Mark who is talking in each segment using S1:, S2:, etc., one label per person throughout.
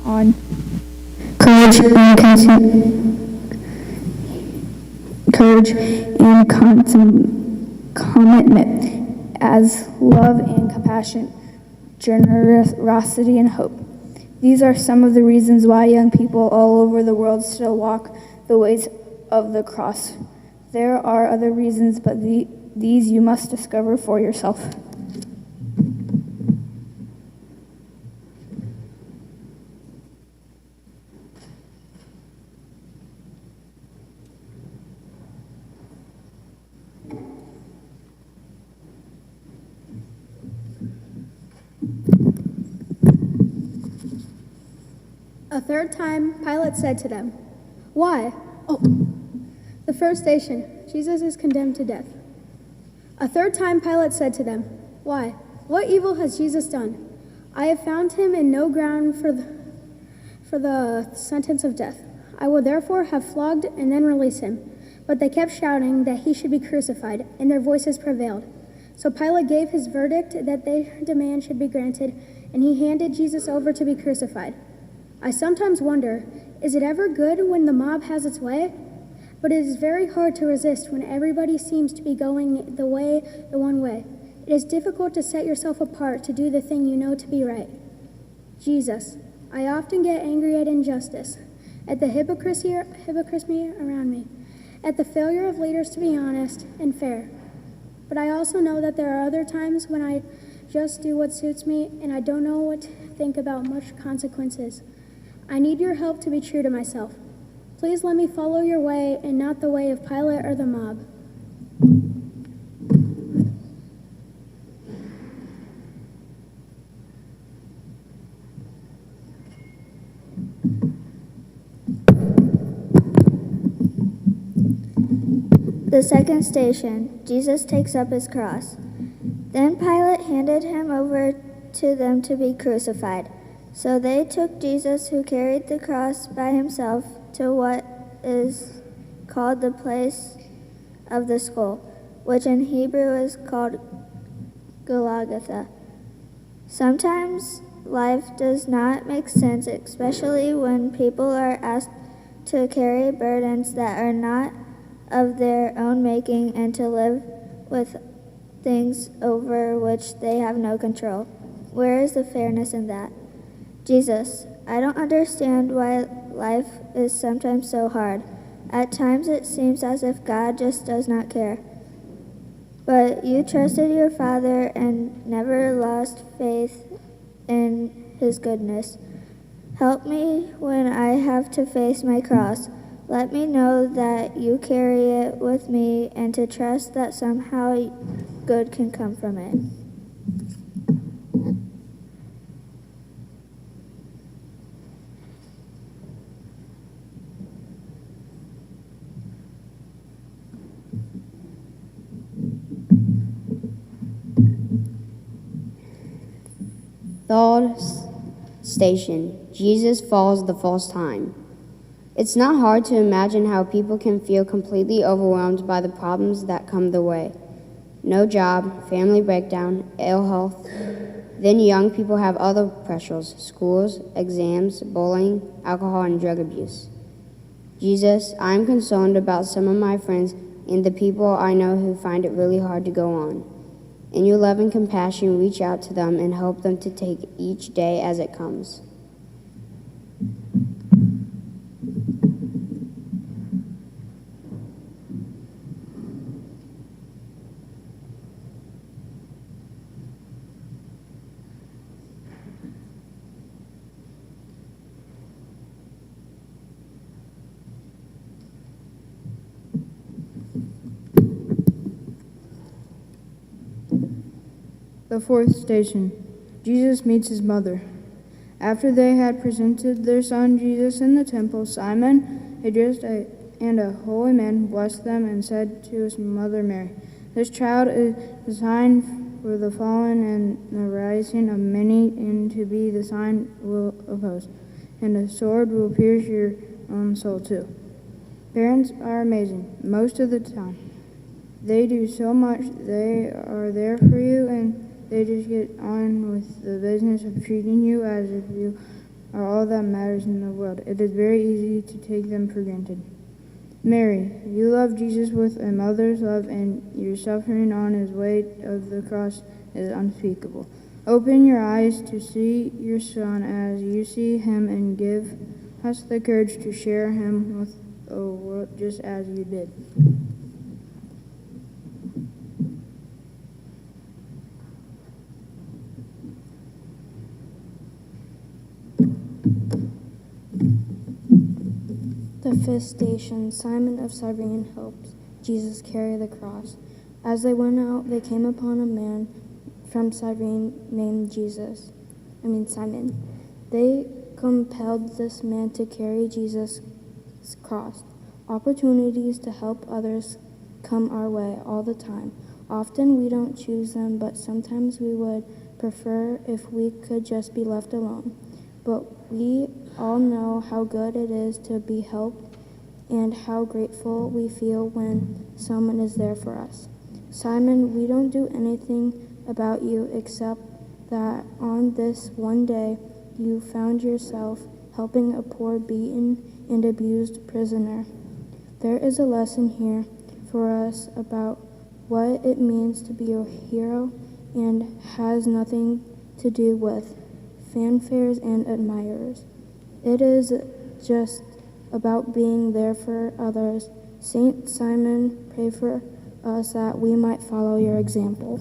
S1: on courage and commitment, as love and compassion, generosity and hope. These are some of the reasons why young people all over the world still walk the ways of the cross. There are other reasons, but these you must discover for yourself.
S2: A third time, Pilate said to them, "Why? Oh, the first station, Jesus is condemned to death." A third time, Pilate said to them, "Why? What evil has Jesus done? I have found him in no ground for the sentence of death. I will therefore have flogged and then release him." But they kept shouting that he should be crucified, and their voices prevailed. So Pilate gave his verdict that their demand should be granted, and he handed Jesus over to be crucified. I sometimes wonder, is it ever good when the mob has its way? But it is very hard to resist when everybody seems to be going the one way. It is difficult to set yourself apart to do the thing you know to be right. Jesus, I often get angry at injustice, at the hypocrisy around me, at the failure of leaders to be honest and fair. But I also know that there are other times when I just do what suits me and I don't know what to think about much consequences. I need your help to be true to myself. Please let me follow your way and not the way of Pilate or the mob.
S3: The second station, Jesus takes up his cross. Then Pilate handed him over to them to be crucified. So they took Jesus, who carried the cross by himself, to what is called the place of the skull, which in Hebrew is called Golgotha. Sometimes life does not make sense, especially when people are asked to carry burdens that are not of their own making and to live with things over which they have no control. Where is the fairness in that? Jesus, I don't understand why life is sometimes so hard. At times it seems as if God just does not care. But you trusted your Father and never lost faith in his goodness. Help me when I have to face my cross. Let me know that you carry it with me and to trust that somehow good can come from it.
S4: Third station, Jesus falls the first time. It's not hard to imagine how people can feel completely overwhelmed by the problems that come their way. No job, family breakdown, ill health. Then young people have other pressures, schools, exams, bullying, alcohol, and drug abuse. Jesus, I'm concerned about some of my friends and the people I know who find it really hard to go on. In your love and compassion, reach out to them and help them to take each day as it comes.
S1: The fourth station, Jesus meets his mother. After they had presented their son Jesus in the temple, Simon, a Jew and a holy man, blessed them and said to his mother Mary, "This child is a sign for the falling and the rising of many, and to be the sign will oppose, and a sword will pierce your own soul too." Parents are amazing most of the time. They do so much. They are there for you, and they just get on with the business of treating you as if you are all that matters in the world. It is very easy to take them for granted. Mary, you love Jesus with a mother's love, and your suffering on his way of the cross is unspeakable. Open your eyes to see your Son as you see him, and give us the courage to share him with the world just as you did.
S5: The fifth station, Simon of Cyrene helps Jesus carry the cross. As they went out, they came upon a man from Cyrene named Simon. They compelled this man to carry Jesus' cross. Opportunities to help others come our way all the time. Often we don't choose them, but sometimes we would prefer if we could just be left alone. But we all know how good it is to be helped and how grateful we feel when someone is there for us. Simon, we don't do anything about you except that on this one day you found yourself helping a poor, beaten, and abused prisoner. There is a lesson here for us about what it means to be a hero and has nothing to do with fanfares and admirers. It is just about being there for others. Saint Simon, pray for us that we might follow your example.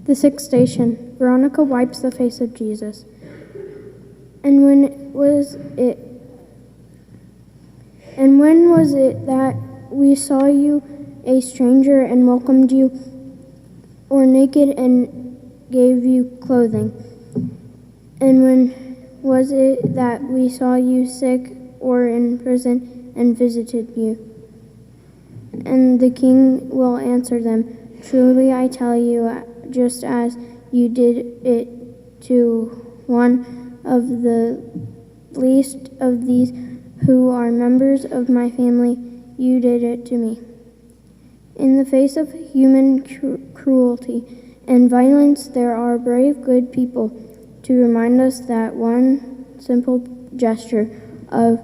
S2: The sixth station, Veronica wipes the face of Jesus. And when was it that we saw you a stranger and welcomed you, or naked and gave you clothing? And when was it that we saw you sick or in prison and visited you? And the king will answer them, truly I tell you, just as you did it to one of the least of these who are members of my family, you did it to me. In the face of human cruelty and violence, there are brave, good people to remind us that one simple gesture of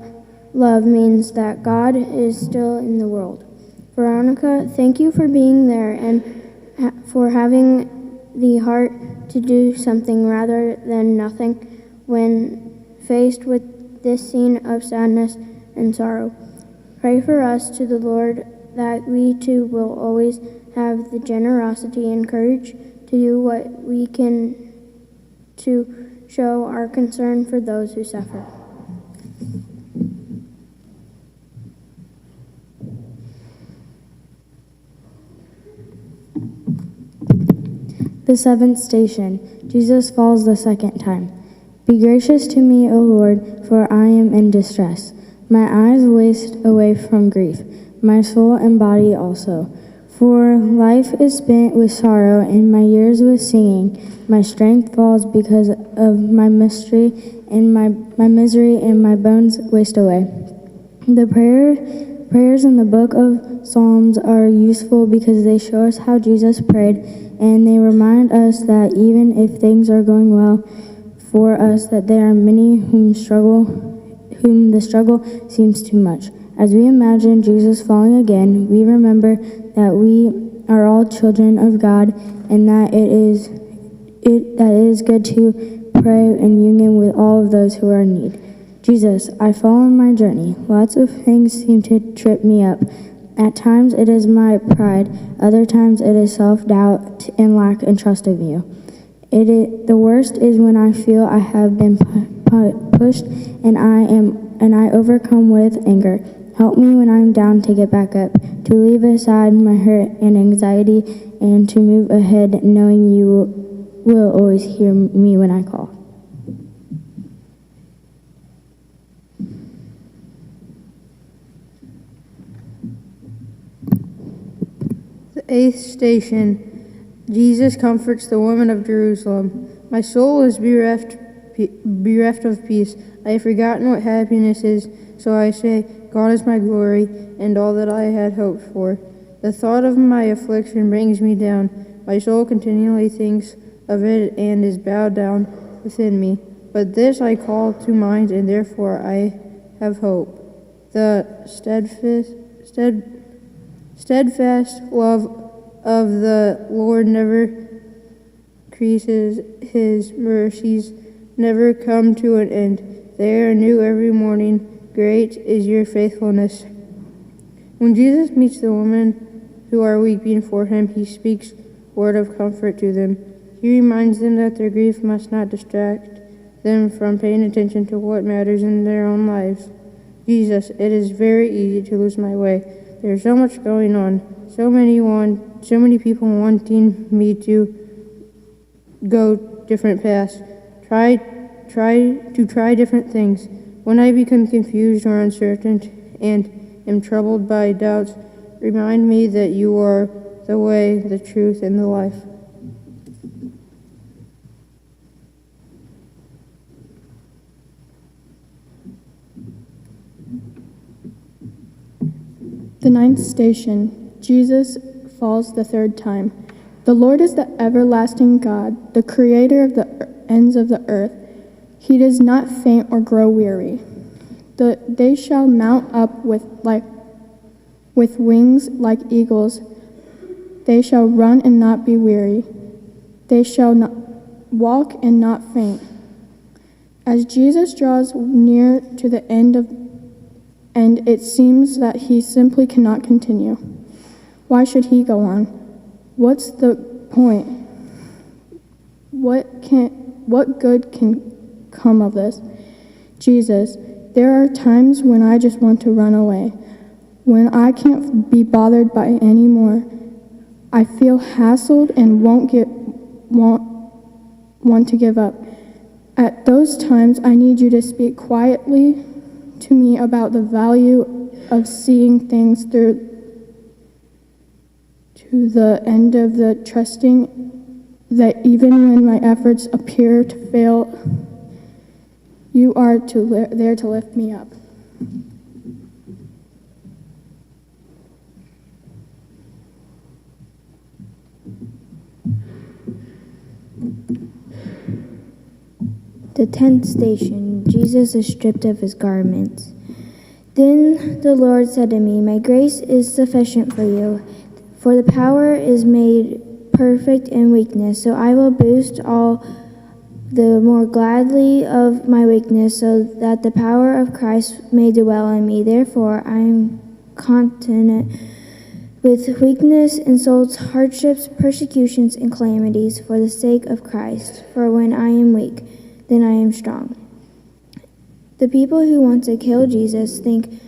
S2: love means that God is still in the world. Veronica, thank you for being there and for having the heart to do something rather than nothing when faced with this scene of sadness and sorrow. Pray for us to the Lord that we too will always have the generosity and courage to do what we can to show our concern for those who suffer.
S5: The seventh station, Jesus falls the second time. Be gracious to me, O Lord, for I am in distress. My eyes waste away from grief, my soul and body also. For life is spent with sorrow, and my years with singing. My strength falls because of my misery, and my bones waste away. The prayers in the book of Psalms are useful because they show us how Jesus prayed, and they remind us that even if things are going well for us, that there are many whom the struggle seems too much. As we imagine Jesus falling again, we remember that we are all children of God, and that it is good to pray in union with all of those who are in need. Jesus, I fall on my journey. Lots of things seem to trip me up. At times it is my pride, other times it is self-doubt and lack and trust of you. The worst is when I feel I have been pushed and I overcome with anger. Help me when I'm down to get back up, to leave aside my hurt and anxiety, and to move ahead knowing you will always hear me when I call.
S1: The eighth station, Jesus comforts the woman of Jerusalem. My soul is bereft bereft of peace. I have forgotten what happiness is, so I say, God is my glory and all that I had hoped for. The thought of my affliction brings me down. My soul continually thinks of it and is bowed down within me. But this I call to mind, and therefore I have hope. The steadfast love of the Lord never decreases, his mercies never come to an end. They are new every morning. Great is your faithfulness. When Jesus meets the women who are weeping for him, he speaks word of comfort to them. He reminds them that their grief must not distract them from paying attention to what matters in their own lives. Jesus, it is very easy to lose my way. There's so much going on, so many people wanting me to go different paths, try different things. When I become confused or uncertain and am troubled by doubts, remind me that you are the way, the truth, and the life.
S6: The ninth station, Jesus falls the third time. The Lord is the everlasting God, the creator of the ends of the earth. He does not faint or grow weary. They shall mount up with wings like eagles. They shall run and not be weary. They shall not walk and not faint. As Jesus draws near to the end, it seems that he simply cannot continue. Why should he go on? What's the point? What good can come of this? Jesus, there are times when I just want to run away, when I can't be bothered by any more. I feel hassled and want to give up. At those times, I need you to speak quietly to me about the value of seeing things through to the end of the trusting that even when my efforts appear to fail, you are there to lift me up.
S3: The 10th station, Jesus is stripped of his garments. Then the Lord said to me, my grace is sufficient for you, for the power is made perfect in weakness. So I will boast all the more gladly of my weakness, so that the power of Christ may dwell in me. Therefore I am content with weakness, insults, hardships, persecutions, and calamities for the sake of Christ. For when I am weak, then I am strong. The people who want to kill Jesus think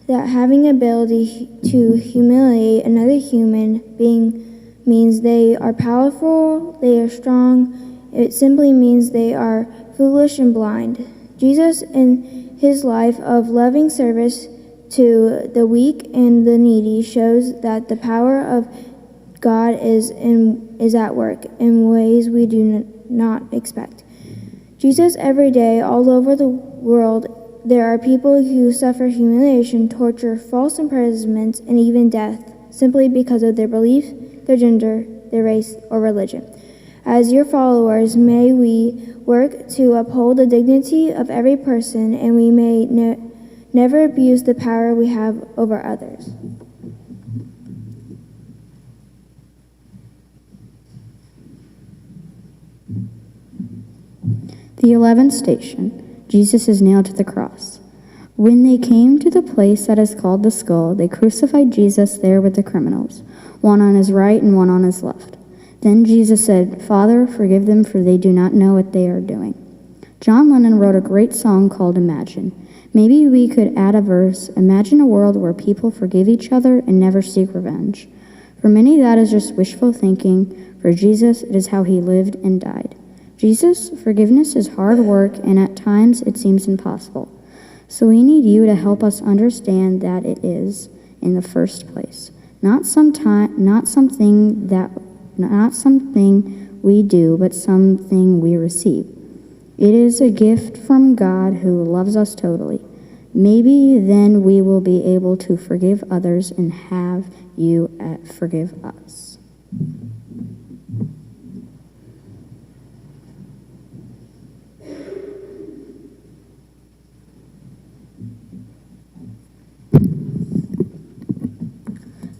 S3: that having ability to humiliate another human being means they are powerful, they are strong. It simply means they are foolish and blind. Jesus, in his life of loving service to the weak and the needy, shows that the power of God is at work in ways we do not expect. Jesus, every day, all over the world, there are people who suffer humiliation, torture, false imprisonments, and even death, simply because of their belief, their gender, their race, or religion. As your followers, may we work to uphold the dignity of every person, and we may never abuse the power we have over others.
S5: The 11th station, Jesus is nailed to the cross. When they came to the place that is called the Skull, they crucified Jesus there with the criminals, one on his right and one on his left. Then Jesus said, Father, forgive them, for they do not know what they are doing. John Lennon wrote a great song called Imagine. Maybe we could add a verse, imagine a world where people forgive each other and never seek revenge. For many, that is just wishful thinking. For Jesus, it is how he lived and died. Jesus, forgiveness is hard work, and at times it seems impossible. So we need you to help us understand that it is in the first place. Not something we do, but something we receive. It is a gift from God who loves us totally. Maybe then we will be able to forgive others and have you forgive us.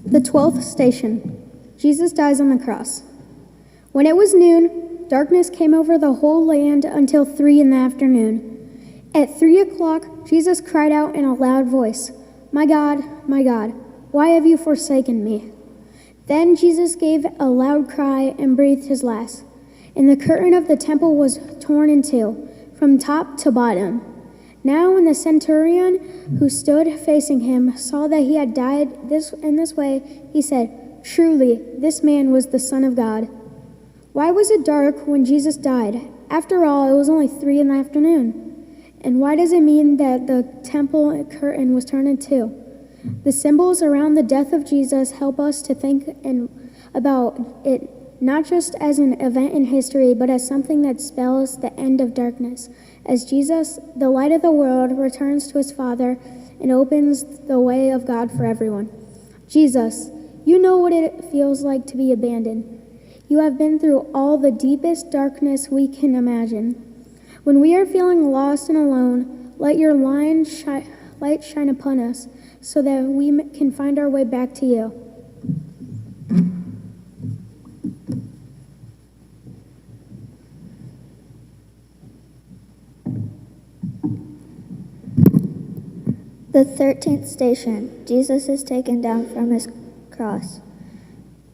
S2: The 12th station. Jesus dies on the cross. When it was noon, darkness came over the whole land until 3 p.m. At 3 o'clock, Jesus cried out in a loud voice, my God, why have you forsaken me?" Then Jesus gave a loud cry and breathed his last. And the curtain of the temple was torn in two, from top to bottom. Now when the centurion who stood facing him saw that he had died in this way, he said, "Truly, this man was the Son of God." Why was it dark when Jesus died? After all, it was only 3 p.m. And why does it mean that the temple curtain was torn in two? The symbols around the death of Jesus help us to think about it not just as an event in history, but as something that spells the end of darkness, as Jesus, the light of the world, returns to his Father and opens the way of God for everyone. Jesus, you know what it feels like to be abandoned. You have been through all the deepest darkness we can imagine. When we are feeling lost and alone, let your light shine upon us so that we can find our way back to you.
S3: The 13th station. Jesus is taken down from his cross.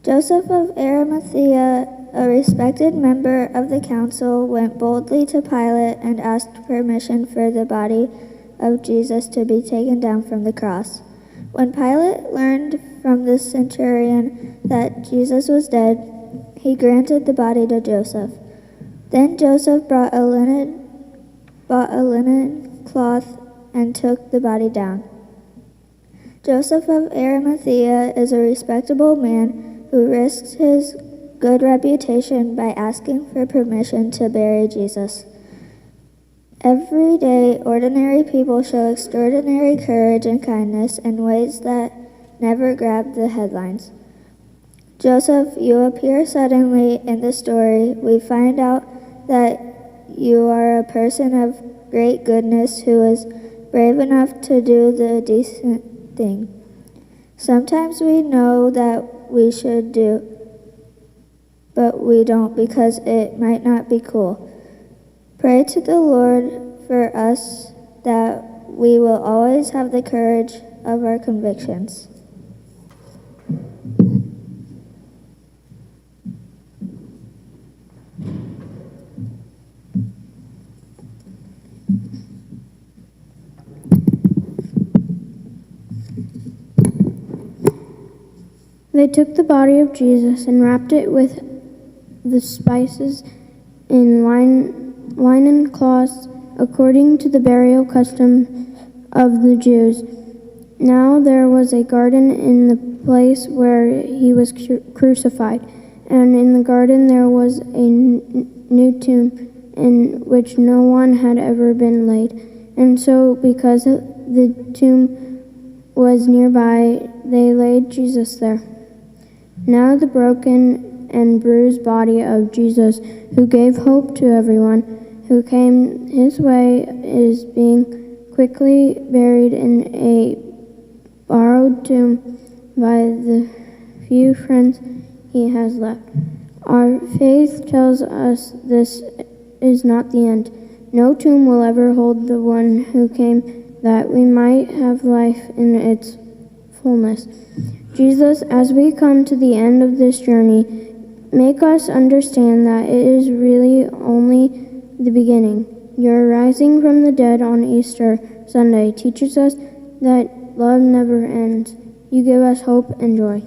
S3: Joseph of Arimathea, a respected member of the council, went boldly to Pilate and asked permission for the body of Jesus to be taken down from the cross. When Pilate learned from the centurion that Jesus was dead, he granted the body to Joseph. Then Joseph bought a linen cloth and took the body down. Joseph of Arimathea is a respectable man who risks his good reputation by asking for permission to bury Jesus. Every day, ordinary people show extraordinary courage and kindness in ways that never grab the headlines. Joseph, you appear suddenly in the story. We find out that you are a person of great goodness who is brave enough to do the decent thing. Sometimes we know that we should do, but we don't because it might not be cool. Pray to the Lord for us that we will always have the courage of our convictions.
S1: They took the body of Jesus and wrapped it with the spices in linen cloths, according to the burial custom of the Jews. Now there was a garden in the place where he was crucified, and in the garden there was a new tomb in which no one had ever been laid. And so, because the tomb was nearby, they laid Jesus there. Now the broken and bruised body of Jesus, who gave hope to everyone who came his way, is being quickly buried in a borrowed tomb by the few friends he has left. Our faith tells us this is not the end. No tomb will ever hold the one who came that we might have life in its fullness. Jesus, as we come to the end of this journey, make us understand that it is really only the beginning. Your rising from the dead on Easter Sunday teaches us that love never ends. You give us hope and joy.